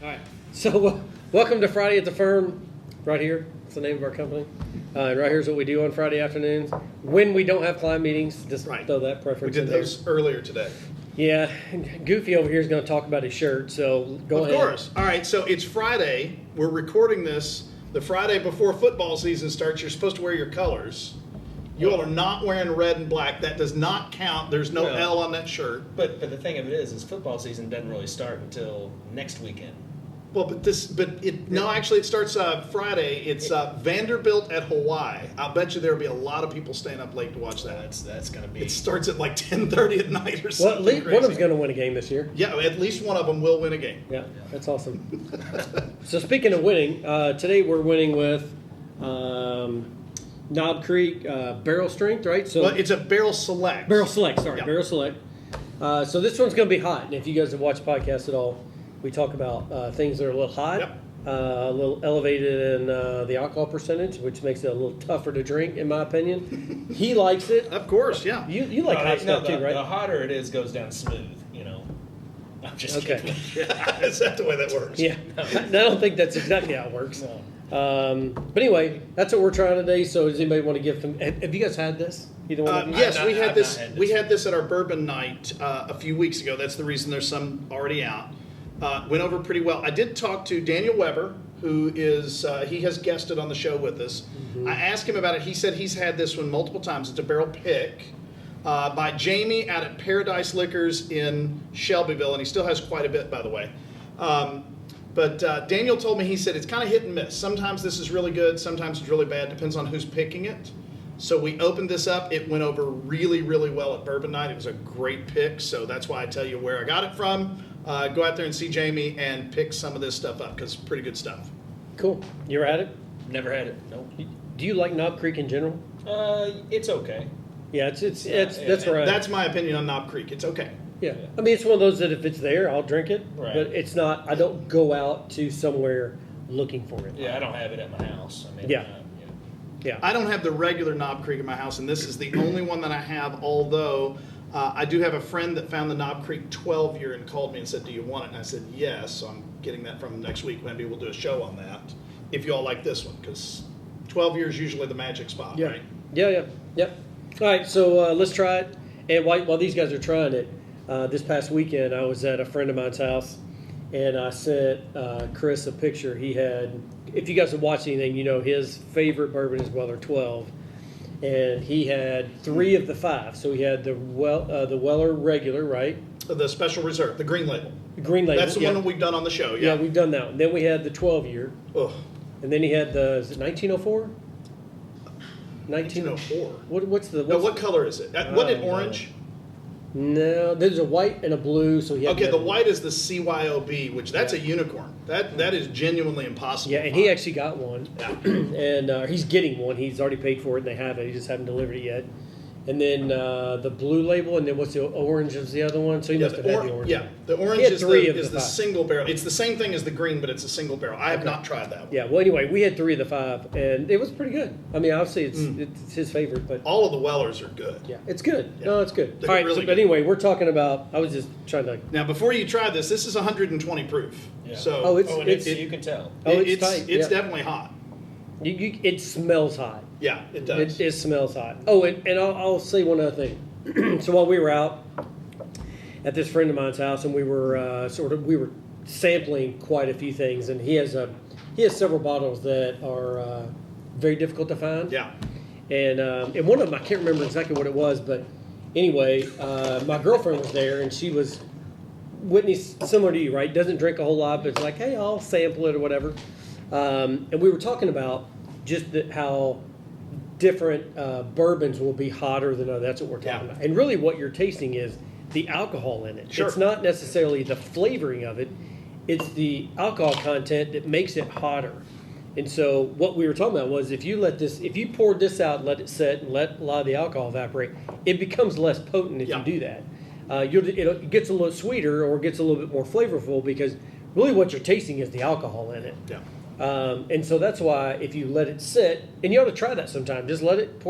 All right. So welcome to Friday at the Firm. Right here. It's the name of our company. And right here's what we do on Friday afternoons when we don't have client meetings. Just throw that preference. We did those earlier today. Yeah. Goofy over here is going to talk about his shirt. So go ahead. Of course. All right. So it's Friday. We're recording this the Friday before football season starts. You're supposed to wear your colors. You all are not wearing red and black. That does not count. There's no L on that shirt. But the thing of it is football season doesn't really start until next weekend. Well, actually it starts Friday. It's Vanderbilt at Hawaii. I'll bet you there'll be a lot of people staying up late to watch that. That's going to be. It starts at like 10:30 at night or something. Well, at least crazy. one of them's going to win a game this year. Yeah, at least one of them will win a game. Yeah, that's awesome. So speaking of winning, today we're winning with Knob Creek Barrel Strength, right? So well, it's a Barrel Select. Barrel Select, sorry, Yeah. Barrel Select. So this one's going to be hot, and if you guys have watched podcasts at all, we talk about things that are a little hot, a little elevated in the alcohol percentage, which makes it a little tougher to drink, in my opinion. He likes it. Of course, yeah. You like hot stuff too, right? The hotter it is, goes down smooth, you know. I'm just kidding. Yeah, is that the way that works? Yeah. I don't think that's exactly how it works. No. But anyway, that's what we're trying today. So does anybody want to give them? Have you guys had this? Either one of you? Yes, we had I've this. not had We this. had this at our bourbon night a few weeks ago. That's the reason there's some already out. Went over pretty well. I did talk to Daniel Weber, who is he has guested on the show with us. Mm-hmm. I asked him about it. He said he's had this one multiple times. It's a barrel pick by Jamie out at Paradise Liquors in Shelbyville, and he still has quite a bit, by the way. But Daniel told me, he said it's kind of hit and miss. Sometimes this is really good, sometimes it's really bad. Depends on who's picking it. So we opened this up. It went over really, really well at Bourbon Night. It was a great pick, so that's why I tell you where I got it from. Go out there and see Jamie and pick some of this stuff up because it's pretty good stuff. Cool. You ever had it? Never had it. Nope. Do you like Knob Creek in general? It's okay. Yeah, that's right. That's my opinion on Knob Creek. It's okay. Yeah, I mean it's one of those that if it's there, I'll drink it. Right. But it's not. I don't go out to somewhere looking for it. Yeah, I don't have it at my house. I mean, Yeah. I don't have the regular Knob Creek in my house, and this is the only one that I have, although I do have a friend that found the Knob Creek 12-year and called me and said, do you want it? And I said, yes. So I'm getting that from him next week. Maybe we'll do a show on that if you all like this one, because 12 years is usually the magic spot, right? Yeah. All right, so let's try it. And while these guys are trying it, this past weekend I was at a friend of mine's house, and I sent Chris a picture. He had, if you guys have watched anything, you know his favorite bourbon is Weller 12. And he had 3 of the 5. So he had the Weller regular, right? The special reserve, the green label. The green label. That's the one that we've done on the show, Yeah, we've done that one. Then we had the 12-year. Ugh. And then he had the, is it 1904? 1904. What's the... What color is it? Wasn't it orange? No, there's a white and a blue. So he had Okay, the white is the CYOB, which that's a unicorn. That is genuinely impossible. Yeah, to and he find. actually got one. Yeah. And he's getting one. He's already paid for it, and they have it. He just haven't delivered it yet. And then the blue label, and then what's the orange is the other one? So he must have had the orange. Yeah, the orange He had is 3 the of the 5. single barrel. It's the same thing as the green, but it's a single barrel. I have not tried that one. Yeah, well, anyway, we had 3 of the 5, and it was pretty good. I mean, obviously, it's his favorite, but... All of the Wellers are good. Yeah, it's good. Yeah. No, it's good. They're All right, really so, but good. anyway, we're talking about... I was just trying to... Now, before you try this is 120 proof. Yeah. So Oh, it's you can tell. Oh, it's tight, It's yeah. definitely hot. it smells hot. Yeah, it does. It smells hot. Oh, and I'll say one other thing. So while we were out at this friend of mine's house, and we were we were sampling quite a few things, and he has several bottles that are very difficult to find. Yeah. And one of them I can't remember exactly what it was, but anyway, my girlfriend was there, and she was Whitney's similar to you, right? Doesn't drink a whole lot, but it's like, hey, I'll sample it or whatever. And we were talking about just how different bourbons will be hotter than others. That's what we're talking about. And really what you're tasting is the alcohol in it. Sure. It's not necessarily the flavoring of it. It's the alcohol content that makes it hotter. And so what we were talking about was if you poured this out and let it sit and let a lot of the alcohol evaporate, it becomes less potent if you do that. It gets a little sweeter or gets a little bit more flavorful because really what you're tasting is the alcohol in it. Yeah. And so that's why if you let it sit, and you ought to try that sometime, just let it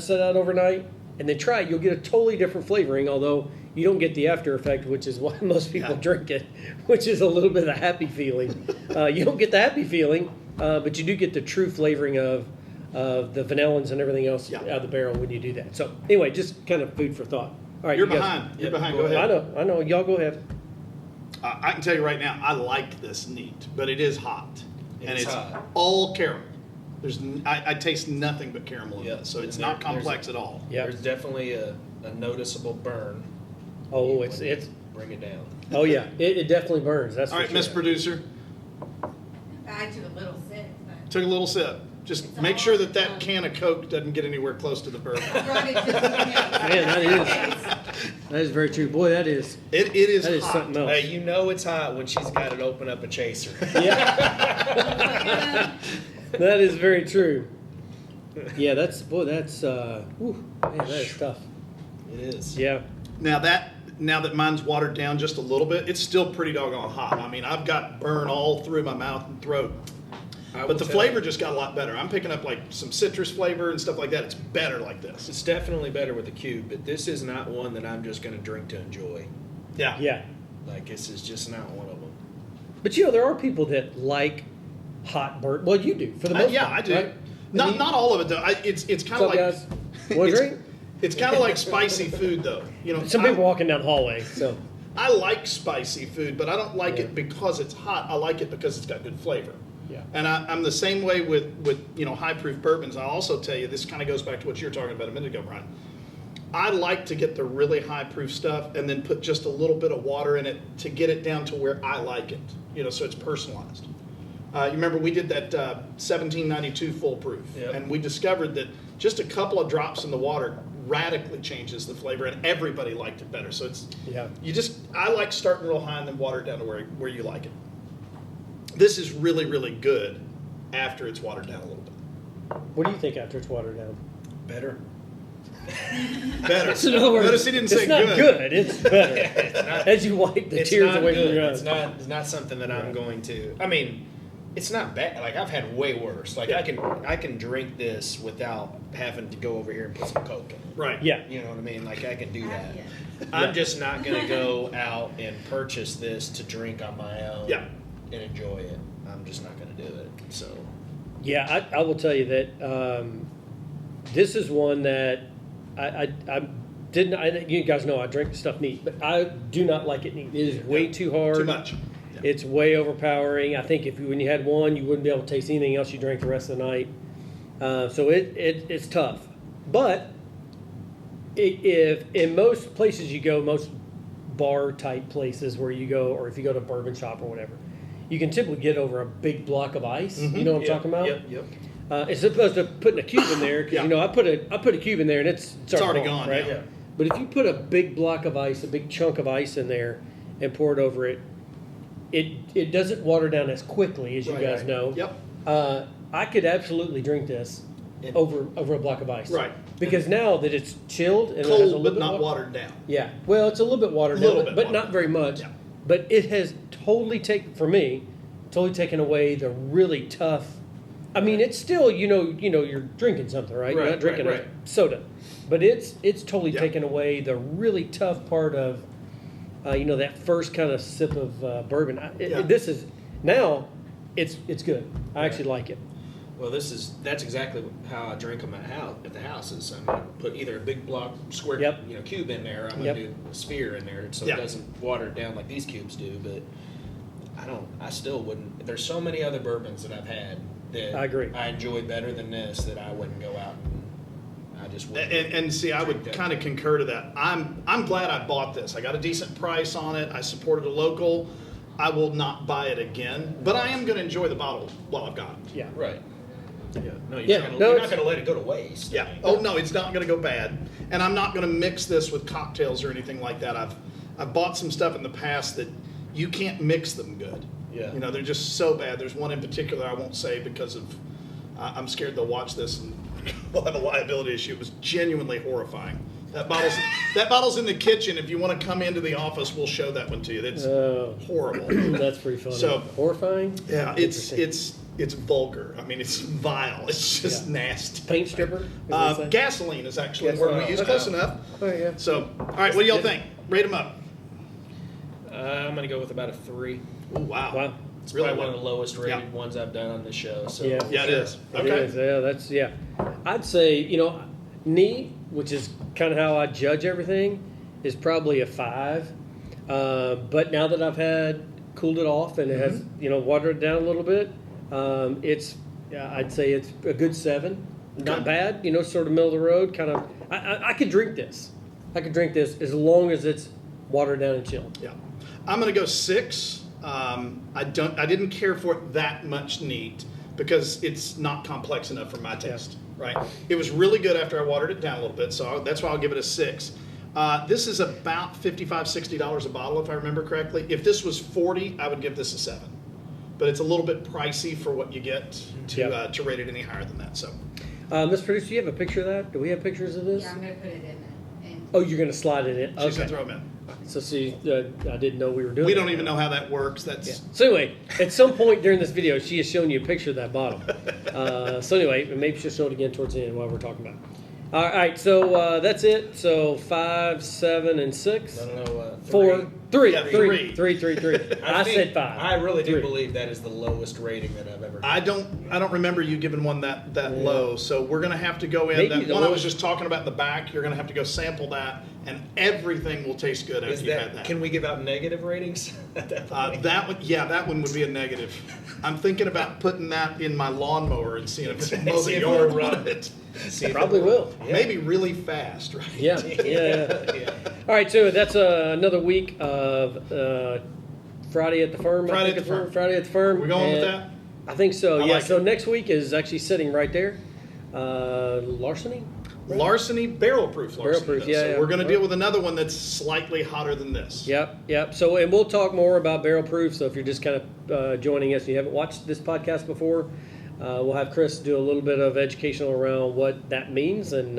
sit out overnight, and then try it. You'll get a totally different flavoring, although you don't get the after effect, which is why most people drink it, which is a little bit of a happy feeling. You don't get the happy feeling, but you do get the true flavoring of the vanillins and everything else out of the barrel when you do that. So anyway, just kind of food for thought. All right, You're you guys- behind. You're behind. Go ahead. I know. Y'all go ahead. I can tell you right now, I like this neat, but it is hot, and It's it's hot. all caramel. I taste nothing but caramel in Yep. this, so it's And not there's complex at all. Yeah. There's definitely a noticeable burn. Oh, when it's you bring it down. oh yeah, it definitely burns. That's All for right, sure. Miss Producer, I took a little sip, but took a little sip. Just It's make all sure that done. can of Coke doesn't get anywhere close to the bourbon. I brought it just in Man, that is very true. Boy, that is It is that is hot. something else. Hey, you know it's hot when she's got it open up a chaser. Yeah, that is very true. Yeah, that's whew, man, that is tough. It is. Yeah, Now that mine's watered down just a little bit, it's still pretty doggone hot. I mean, I've got burn all through my mouth and throat. But the flavor just got a lot better. I'm picking up like some citrus flavor and stuff like that. It's better like this. It's definitely better with the cube, but this is not one that I'm just going to drink to enjoy. Yeah. yeah. Like, this is just not one of them. But there are people that like hot bourbon. Well, you do for the most Yeah, part. I do. Right? Not all of it though. It's kind What's of up, like guys? Want a drink? it's kind of like spicy food though. Some people walking down the hallway. So I like spicy food, but I don't like it because it's hot. I like it because it's got good flavor. yeah, And I'm the same way with high proof bourbons. I'll also tell you, this kind of goes back to what you were talking about a minute ago, Brian. I like to get the really high proof stuff and then put just a little bit of water in it to get it down to where I like it, so it's personalized. You remember we did that 1792 full proof, Yep. and we discovered that just a couple of drops in the water radically changes the flavor, and everybody liked it better. So it's yeah. I like starting real high and then water it down to where you like it. This is really, really good after it's watered down a little bit. What do you think after it's watered down? Better. Better. So in other words, Notice he didn't it's say not good. It's better. As you wipe the It's tears not away good. from your eyes. It's not something that I'm going to. I mean, it's not bad. Like, I've had way worse. Like, I can drink this without having to go over here and put some Coke in it. Right. Yeah. You know what I mean? Like, I can do that. Yeah. I'm just not going to go out and purchase this to drink on my own Yeah. and enjoy it. I'm just not going to do it. So, Yeah, I will tell you that this is one that I didn't. You guys know I drink stuff neat, but I do not like it neat. It is way too hard. Too much. Yeah. It's way overpowering. I think when you had one, you wouldn't be able to taste anything else you drank the rest of the night. So it's tough. But if in most places you go, most bar type places where you go, or if you go to a bourbon shop or whatever, you can typically get over a big block of ice. You know what I'm talking about? Yep. It's supposed to put a cube in there because Yeah. I put a cube in there and it's already gone, right? yeah. But if you put a big block of ice, a big chunk of ice in there, and pour it over it, it doesn't water down as quickly as you Right. guys know. Yep. I could absolutely drink this over a block of ice. Right. Because now that it's chilled and it has a Cold, little but bit not of watered down. Yeah. Well, it's a little bit watered Little down, bit but watered not very much. Yeah. But it has totally taken away the really tough. I mean, it's still you're drinking something, right? You're Right, not drinking right. a soda, but it's totally Yeah. taken away the really tough part of that first kind of sip of bourbon. Yeah. This is now it's good. I actually like it. Well, that's exactly how I drink them at the houses. I'm gonna put either a big block square Yep. cube in there. I'm Yep. gonna do a sphere in there so Yeah. it doesn't water it down like these cubes do. But I still wouldn't. There's so many other bourbons that I've had that I agree. I enjoy better than this that I wouldn't go out and I just wouldn't. And see, I would drink that. kind of concur to that. I'm glad I bought this. I got a decent price on it. I supported a local. I will not buy it again, but I am going to enjoy the bottle while I've got it. Yeah. Right. Yeah. No, Yeah, you're no, not it's- going to let it go to waste. Yeah. Oh no, it's not going to go bad, and I'm not going to mix this with cocktails or anything like that. I've bought some stuff in the past that you can't mix them good. Yeah. They're just so bad. There's one in particular I won't say because of I'm scared they'll watch this and we'll have a liability issue. It was genuinely horrifying. That bottle's in the kitchen. If you want to come into the office, we'll show that one to you. That's horrible. That's pretty funny. So- horrifying. Yeah, Interesting. it's vulgar. I mean, it's vile. It's just Yeah. nasty. Paint stripper. Is that what you say? Gasoline is actually the word we use. Okay. Close enough. Oh yeah. So, all right, what do y'all think? Rate them up. I'm gonna go with about a 3. Oh, wow. Wow. It's Really probably one low. of the lowest rated Yeah. ones I've done on this show. So Yeah. Yeah, it is. It Okay. is, yeah, that's, yeah. I'd say, neat, which is kind of how I judge everything, is probably a 5. But now that I've cooled it off and it has, watered it down a little bit, I'd say it's a good 7. Not bad, sort of middle of the road, kind of. I could drink this. I could drink this as long as it's watered down and chilled. Yeah. I'm going to go 6. I didn't care for it that much neat because it's not complex enough for my taste, right? It was really good after I watered it down a little bit, so that's why I'll give it a 6. This is about $55, $60 a bottle, if I remember correctly. If this was 40, I would give this a 7. But it's a little bit pricey for what you get to rate it any higher than that. So, Ms. Producer, do you have a picture of that? Do we have pictures of this? Yeah, I'm gonna put it in. Oh, you're going to slide it in? she's going to throw them in. So see, I didn't know we were doing We that. don't even know how that works. That's Yeah. So anyway, at some point during this video, she has shown you a picture of that bottle. So anyway, maybe she'll show it again towards the end while we're talking about it. All right, so that's it. So 5, 7, and 6. No, 4, 3, Yeah, 3, three. 3, 3, 3. I think- said 5. I really do 3. believe that is the lowest rating that I've ever. I don't remember you giving one that low. So we're going to have to go in. Maybe That the one I was lowest- just talking about in the back, you're going to have to go sample that, and everything will taste good Is after you've had that? that. Can we give out negative ratings? At that point? That one would be a negative. I'm thinking about putting that in my lawnmower and seeing if it mows See the if yard it'll run. on it. See if Probably it will. Yeah. Maybe really fast, right? Yeah, yeah. Yeah. All right, so that's another week of Friday at the Firm. Friday I at think the it's Firm. Friday at the Firm. We going with And that? I think so, I yeah. like So it. next week is actually sitting right there. Larceny? Right? Larceny, barrel-proof larceny. Barrel-proof, though. yeah, So yeah. we're going to deal with another one that's slightly hotter than this. Yep. So, and we'll talk more about barrel proof. So if you're just kind of joining us and you haven't watched this podcast before, we'll have Chris do a little bit of educational around what that means and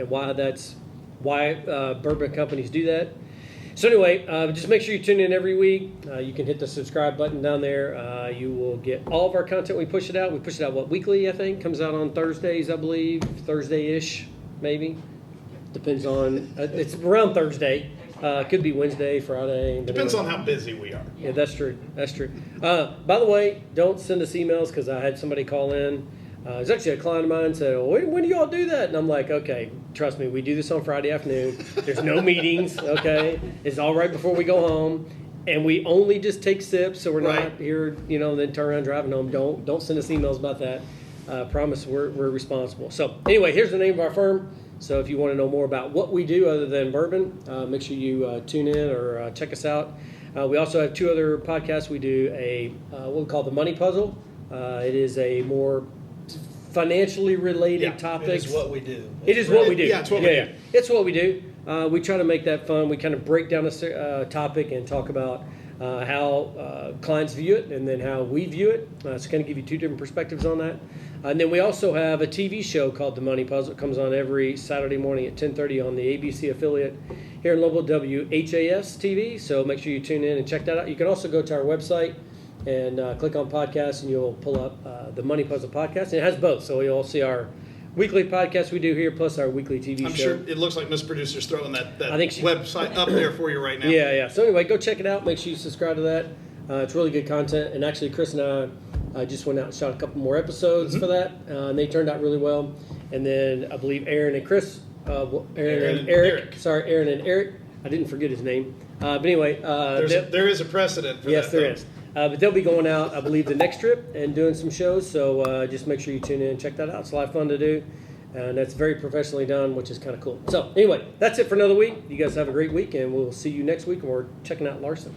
why bourbon companies do that. So anyway, just make sure you tune in every week. You can hit the subscribe button down there. You will get all of our content. We push it out. We push it out, weekly, I think. Comes out on Thursdays, I believe. Thursday-ish, maybe. Depends on, it's around Thursday. Could be Wednesday, Friday. but Depends anyway. on how busy we are. Yeah, that's true. By the way, don't send us emails because I had somebody call in. It's actually a client of mine said, well, when do y'all do that? And I'm like, okay, trust me, we do this on Friday afternoon. There's no meetings, okay? It's all right before we go home. And we only just take sips, so we're Right. not here, then turn around driving home. Don't send us emails about that. Promise we're responsible. So anyway, here's the name of our firm. So if you want to know more about what we do other than bourbon, make sure you tune in or check us out. We also have 2 other podcasts. We do what we call the Money Puzzle. It is a more financially related topic. It is what we do. It is what we do. Yeah, it's what we do. It's what we do. We try to make that fun. We kind of break down a topic and talk about how clients view it and then how we view it. So kind of give you 2 different perspectives on that. And then we also have a TV show called The Money Puzzle. It comes on every Saturday morning at 10:30 on the ABC affiliate here in Louisville, WHAS TV. So make sure you tune in and check that out. You can also go to our website and click on podcasts, and you'll pull up the Money Puzzle podcast. And it has both. So you'll see our weekly podcast we do here, plus our weekly TV I'm show. sure it looks like Miss Producer's throwing that I think she- website up there for you right now. Yeah. So anyway, go check it out. Make sure you subscribe to that. It's really good content. And actually, Chris and I just went out and shot a couple more episodes for that, and they turned out really well. And then I believe Aaron and Chris, Aaron and Eric. Sorry, Aaron and Eric. I didn't forget his name. But anyway, There is a precedent for yes, that. there though. is. But they'll be going out, I believe, the next trip and doing some shows. So just make sure you tune in and check that out. It's a lot of fun to do. And that's very professionally done, which is kind of cool. So anyway, that's it for another week. You guys have a great week, and we'll see you next week. And we're checking out Larson.